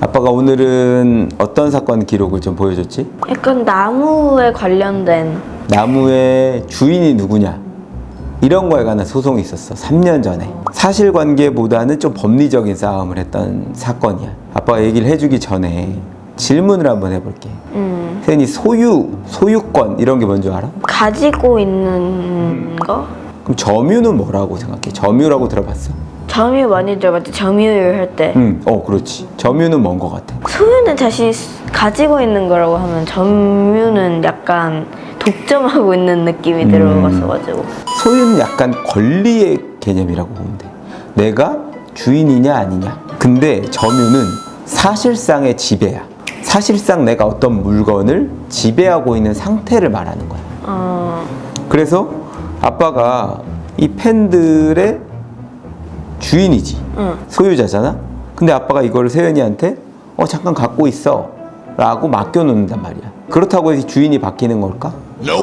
아빠가 오늘은 어떤 사건 기록을 좀 보여줬지? 약간 나무에 관련된. 나무의 주인이 누구냐? 이런 거에 관한 소송이 있었어. 3년 전에. 사실관계보다는 좀 법리적인 싸움을 했던 사건이야. 아빠가 얘기를 해주기 전에 질문을 한번 해볼게. 세연이 소유권 이런 게 뭔지 알아? 가지고 있는 거? 그럼 점유는 뭐라고 생각해? 점유라고 들어봤어? 점유 많이 들어봤지. 점유율 할 때. 그렇지. 점유는 뭔 거 같아? 소유는 자신이 가지고 있는 거라고 하면 점유는 약간 독점하고 있는 느낌이 들어갔어가지고. 소유는 약간 권리의 개념이라고 보면 돼. 내가 주인이냐 아니냐. 근데 점유는 사실상의 지배야. 사실상 내가 어떤 물건을 지배하고 있는 상태를 말하는 거야. 그래서 아빠가 이 펜들의 주인이지. 소유자잖아. 근데 아빠가 이거를 세연이한테 잠깐 갖고 있어 라고 맡겨놓는단 말이야. 그렇다고 해서 주인이 바뀌는 걸까?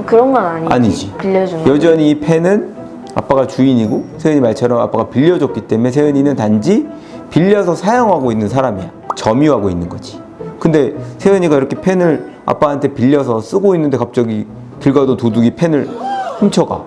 그런 건 아니지. 아니지. 빌려주는 거. 여전히 이 펜은 아빠가 주인이고 세연이 말처럼 아빠가 빌려줬기 때문에 세연이는 단지 빌려서 사용하고 있는 사람이야. 점유하고 있는 거지. 근데 세연이가 이렇게 펜을 아빠한테 빌려서 쓰고 있는데 갑자기 길 가던 도둑이 펜을 훔쳐가.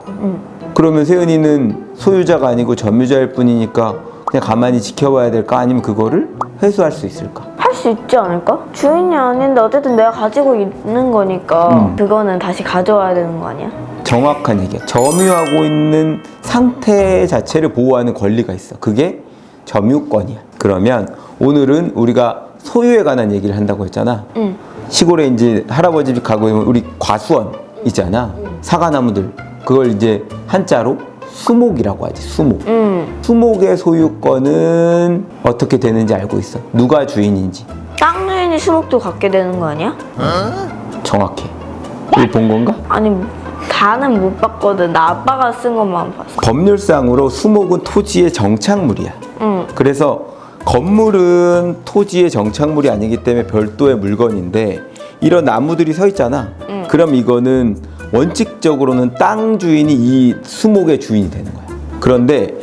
그러면 세연이는 소유자가 아니고 점유자일 뿐이니까 그냥 가만히 지켜봐야 될까? 아니면 그거를 회수할 수 있을까? 할 수 있지 않을까? 주인이 아닌데 어쨌든 내가 가지고 있는 거니까 그거는 다시 가져와야 되는 거 아니야? 정확한 얘기야. 점유하고 있는 상태 자체를 보호하는 권리가 있어. 그게 점유권이야. 그러면 오늘은 우리가 소유에 관한 얘기를 한다고 했잖아. 시골에 이제 할아버지 집 가고 있으면 우리 과수원 있잖아. 사과나무들. 그걸 이제 한자로 수목이라고 하지. 수목. 수목의 소유권은 어떻게 되는지 알고 있어? 누가 주인인지. 땅 주인이 수목도 갖게 되는 거 아니야? 정확해. 이거 본 건가? 아니 다는 못 봤거든. 나 아빠가 쓴 것만 봤어. 법률상으로 수목은 토지의 정착물이야. 그래서 건물은 토지의 정착물이 아니기 때문에 별도의 물건인데 이런 나무들이 서 있잖아. 그럼 이거는 원칙적으로는 땅 주인이 이 수목의 주인이 되는 거야. 그런데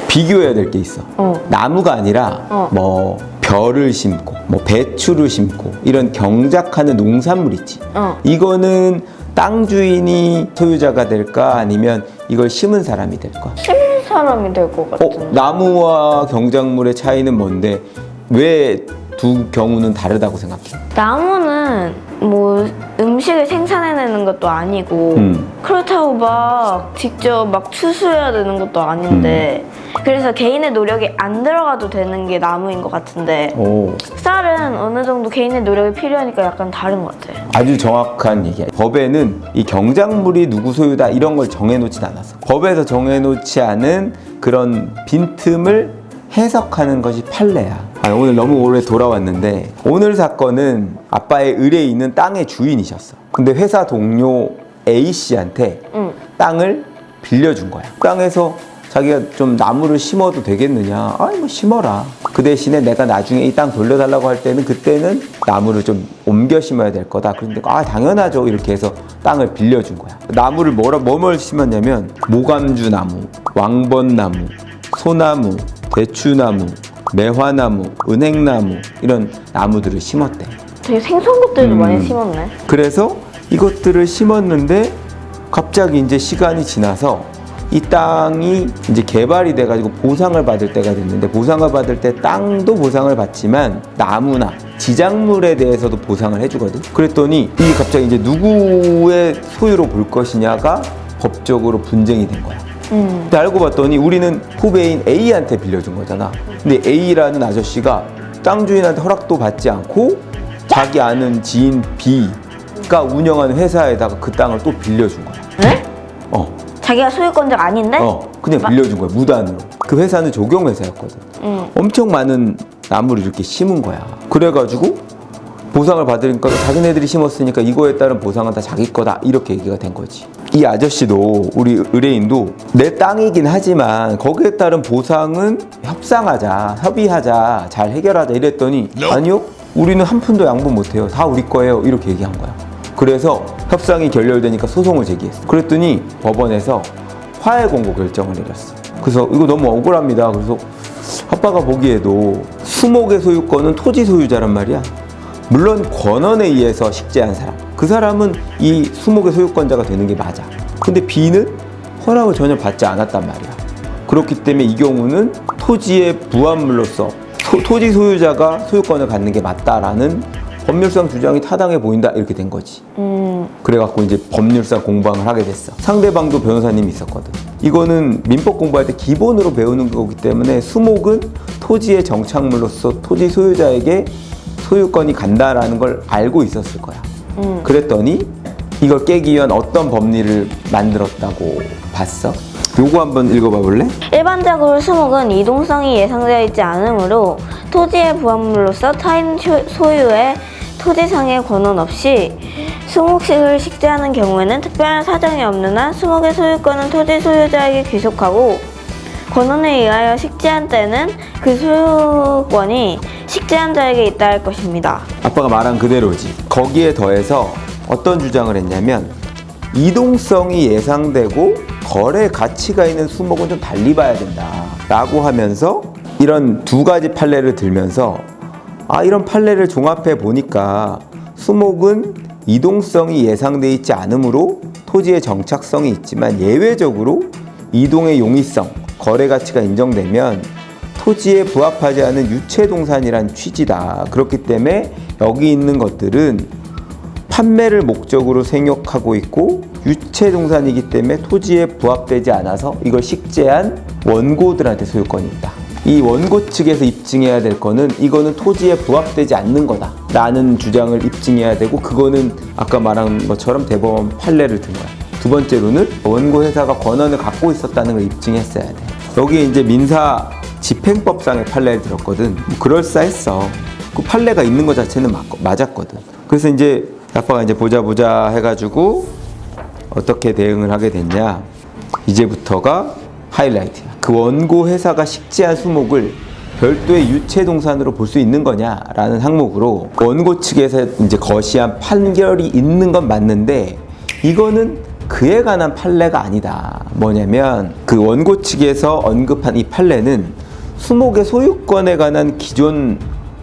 비교해야 될 게 있어. 나무가 아니라 뭐 벼를 심고 뭐 배추를 심고 이런 경작하는 농산물 있지. 이거는 땅 주인이 소유자가 될까 아니면 이걸 심은 사람이 될까? 심는 사람이 될 것 같은데. 나무와 경작물의 차이는 뭔데 왜 두 경우는 다르다고 생각해? 나무는 뭐 음식을 생산해내는 것도 아니고 그렇다고 막 직접 막 추수해야 되는 것도 아닌데 그래서 개인의 노력이 안 들어가도 되는 게 나무인 것 같은데 쌀은 어느 정도 개인의 노력이 필요하니까 약간 다른 것 같아. 아주 정확한 얘기야. 법에는 이 경작물이 누구 소유다 이런 걸 정해놓진 않았어. 법에서 정해놓지 않은 그런 빈틈을 해석하는 것이 판례야. 오늘 너무 오래 돌아왔는데 오늘 사건은 아빠의 을에 있는 땅의 주인이셨어. 근데 회사 동료 A씨한테 땅을 빌려준 거야. 땅에서 자기가 좀 나무를 심어도 되겠느냐. 아니 뭐 심어라. 그 대신에 내가 나중에 이 땅 돌려달라고 할 때는 그때는 나무를 좀 옮겨 심어야 될 거다. 그런데 당연하죠. 이렇게 해서 땅을 빌려준 거야. 나무를 뭘 심었냐면 모감주 나무, 왕번나무, 소나무, 대추나무, 매화나무, 은행나무 이런 나무들을 심었대. 되게 생소한 것들도 많이 심었네. 그래서 이것들을 심었는데 갑자기 이제 시간이 지나서 이 땅이 이제 개발이 돼가지고 보상을 받을 때가 됐는데 보상을 받을 때 땅도 보상을 받지만 나무나 지작물에 대해서도 보상을 해주거든. 그랬더니 이게 갑자기 이제 누구의 소유로 볼 것이냐가 법적으로 분쟁이 된 거야. 근데 알고 봤더니 우리는 후배인 A한테 빌려준 거잖아. 근데 A라는 아저씨가 땅 주인한테 허락도 받지 않고 자기 아는 지인 B가 운영하는 회사에다가 그 땅을 또 빌려준 거야. 네? 자기가 소유권자가 아닌데? 그냥 빌려준 거야. 무단으로. 그 회사는 조경회사였거든. 엄청 많은 나무를 이렇게 심은 거야. 그래가지고 보상을 받으니까 자기네들이 심었으니까 이거에 따른 보상은 다 자기 거다 이렇게 얘기가 된 거지. 이 아저씨도 우리 의뢰인도 내 땅이긴 하지만 거기에 따른 보상은 협의하자 잘 해결하자 이랬더니 아니요 우리는 한 푼도 양보 못해요. 다 우리 거예요 이렇게 얘기한 거야. 그래서 협상이 결렬되니까 소송을 제기했어. 그랬더니 법원에서 화해 공고 결정을 내렸어. 그래서 이거 너무 억울합니다. 그래서 아빠가 보기에도 수목의 소유권은 토지 소유자란 말이야. 물론 권한에 의해서 식재한 사람, 그 사람은 이 수목의 소유권자가 되는 게 맞아. 근데 B는 허락을 전혀 받지 않았단 말이야. 그렇기 때문에 이 경우는 토지의 부합물로서 토지 소유자가 소유권을 갖는 게 맞다라는 법률상 주장이 타당해 보인다, 이렇게 된 거지. 그래갖고 이제 법률상 공부를 하게 됐어. 상대방도 변호사님이 있었거든. 이거는 민법 공부할 때 기본으로 배우는 거기 때문에 수목은 토지의 정착물로서 토지 소유자에게 소유권이 간다라는 걸 알고 있었을 거야. 그랬더니 이걸 깨기 위한 어떤 법리를 만들었다고 봤어? 요거 한번 읽어봐 볼래? 일반적으로 수목은 이동성이 예상되어 있지 않으므로 토지의 부합물로서 타인 소유의 토지상의 권한 없이 수목식을 식재하는 경우에는 특별한 사정이 없는 한 수목의 소유권은 토지 소유자에게 귀속하고 권한에 의하여 식재한 때는 그 소유권이 식재한 자에게 있다 할 것입니다. 아빠가 말한 그대로지. 거기에 더해서 어떤 주장을 했냐면 이동성이 예상되고 거래 가치가 있는 수목은 좀 달리 봐야 된다 라고 하면서 이런 두 가지 판례를 들면서 이런 판례를 종합해 보니까 수목은 이동성이 예상돼 있지 않으므로 토지의 정착성이 있지만 예외적으로 이동의 용이성, 거래 가치가 인정되면 토지에 부합하지 않은 유체동산이란 취지다. 그렇기 때문에 여기 있는 것들은 판매를 목적으로 생각하고 있고 유체동산이기 때문에 토지에 부합되지 않아서 이걸 식재한 원고들한테 소유권이 있다. 이 원고 측에서 입증해야 될 거는 이거는 토지에 부합되지 않는 거다 라는 주장을 입증해야 되고, 그거는 아까 말한 것처럼 대법원 판례를 든 거야. 두 번째로는 원고 회사가 권한을 갖고 있었다는 걸 입증했어야 돼. 여기에 이제 민사 집행법상의 판례를 들었거든. 그럴싸했어. 그 판례가 있는 것 자체는 맞았거든. 그래서 이제 아빠가 이제 보자 해가지고 어떻게 대응을 하게 됐냐, 이제부터가 하이라이트야. 그 원고 회사가 식재한 수목을 별도의 유체동산으로 볼 수 있는 거냐라는 항목으로 원고 측에서 이제 거시한 판결이 있는 건 맞는데 이거는 그에 관한 판례가 아니다. 뭐냐면 그 원고 측에서 언급한 이 판례는 수목의 소유권에 관한 기존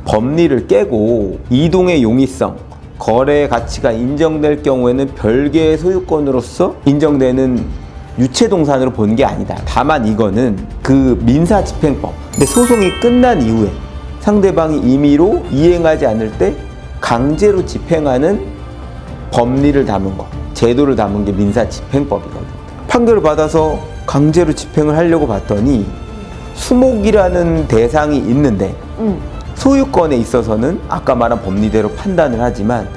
법리를 깨고 이동의 용이성, 거래 가치가 인정될 경우에는 별개의 소유권으로서 인정되는 유체동산으로 본 게 아니다. 다만 이거는 그 민사집행법, 근데 소송이 끝난 이후에 상대방이 임의로 이행하지 않을 때 강제로 집행하는 법리를 담은 거, 제도를 담은 게 민사집행법이거든. 판결을 받아서 강제로 집행을 하려고 봤더니 수목이라는 대상이 있는데 소유권에 있어서는 아까 말한 법리대로 판단을 하지만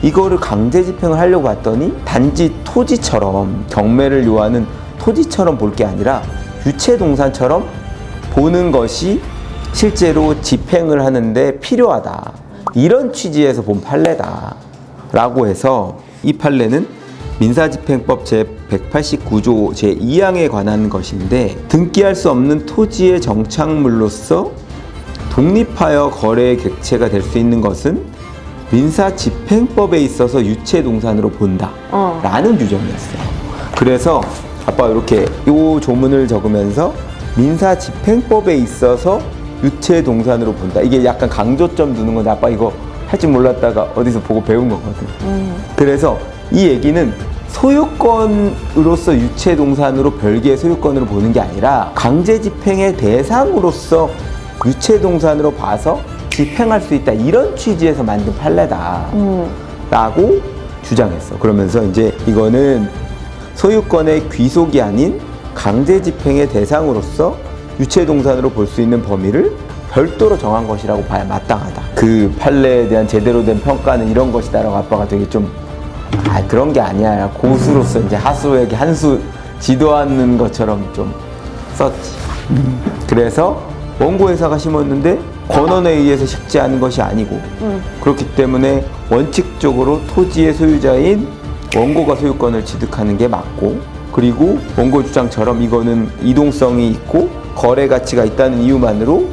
이거를 강제 집행을 하려고 봤더니 단지 토지처럼, 경매를 요하는 토지처럼 볼 게 아니라 유체동산처럼 보는 것이 실제로 집행을 하는데 필요하다. 이런 취지에서 본 판례다 라고 해서 이 판례는 민사집행법 제189조 제2항에 관한 것인데, 등기할 수 없는 토지의 정착물로서 독립하여 거래의 객체가 될 수 있는 것은 민사집행법에 있어서 유체동산으로 본다 라는 규정이었어요. 그래서 아빠가 이렇게 이 조문을 적으면서 민사집행법에 있어서 유체동산으로 본다, 이게 약간 강조점 두는 건데 아빠 이거 할 줄 몰랐다가 어디서 보고 배운 거거든. 그래서 이 얘기는 소유권으로서 유체동산으로 별개의 소유권으로 보는 게 아니라 강제집행의 대상으로서 유체동산으로 봐서 집행할 수 있다, 이런 취지에서 만든 판례다 라고 주장했어. 그러면서 이제 이거는 소유권의 귀속이 아닌 강제집행의 대상으로서 유체동산으로 볼 수 있는 범위를 별도로 정한 것이라고 봐야 마땅하다. 그 판례에 대한 제대로 된 평가는 이런 것이다 라고 아빠가 되게 좀 그런 게 아니야, 고수로서 이제 하수에게 한 수 지도하는 것처럼 좀 썼지. 그래서 원고 회사가 심었는데 권한에 의해서 식재하는 것이 아니고 그렇기 때문에 원칙적으로 토지의 소유자인 원고가 소유권을 취득하는 게 맞고, 그리고 원고 주장처럼 이거는 이동성이 있고 거래 가치가 있다는 이유만으로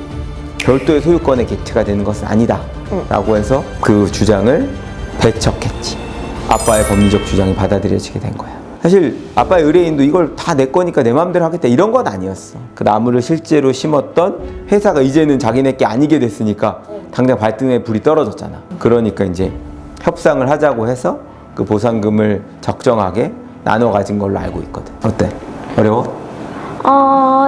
별도의 소유권의 객체가 되는 것은 아니다 라고 해서 그 주장을 배척했지. 아빠의 법리적 주장이 받아들여지게 된 거야. 사실 아빠의 의뢰인도 이걸 다 내 거니까 내 마음대로 하겠다 이런 건 아니었어. 그 나무를 실제로 심었던 회사가 이제는 자기네 게 아니게 됐으니까 당장 발등에 불이 떨어졌잖아. 그러니까 이제 협상을 하자고 해서 그 보상금을 적정하게 나눠 가진 걸로 알고 있거든. 어때? 어려워?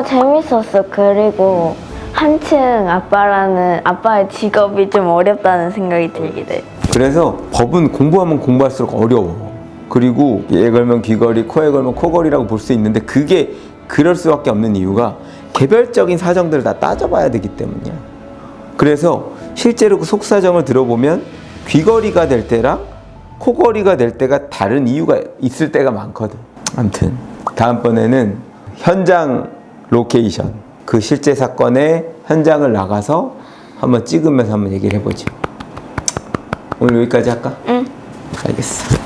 재밌었어. 그리고 한층 아빠의 직업이 좀 어렵다는 생각이 들게 돼. 그래서 법은 공부하면 공부할수록 어려워. 그리고 이에 걸면 귀걸이, 코에 걸면 코걸이라고 볼 수 있는데 그게 그럴 수밖에 없는 이유가 개별적인 사정들을 다 따져봐야 되기 때문이야. 그래서 실제로 그 속사정을 들어보면 귀걸이가 될 때랑 코걸이가 될 때가 다른 이유가 있을 때가 많거든. 아무튼 다음번에는 현장 로케이션, 그 실제 사건의 현장을 나가서 한번 찍으면서 한번 얘기를 해보지. 오늘 여기까지 할까? 응. 알겠어.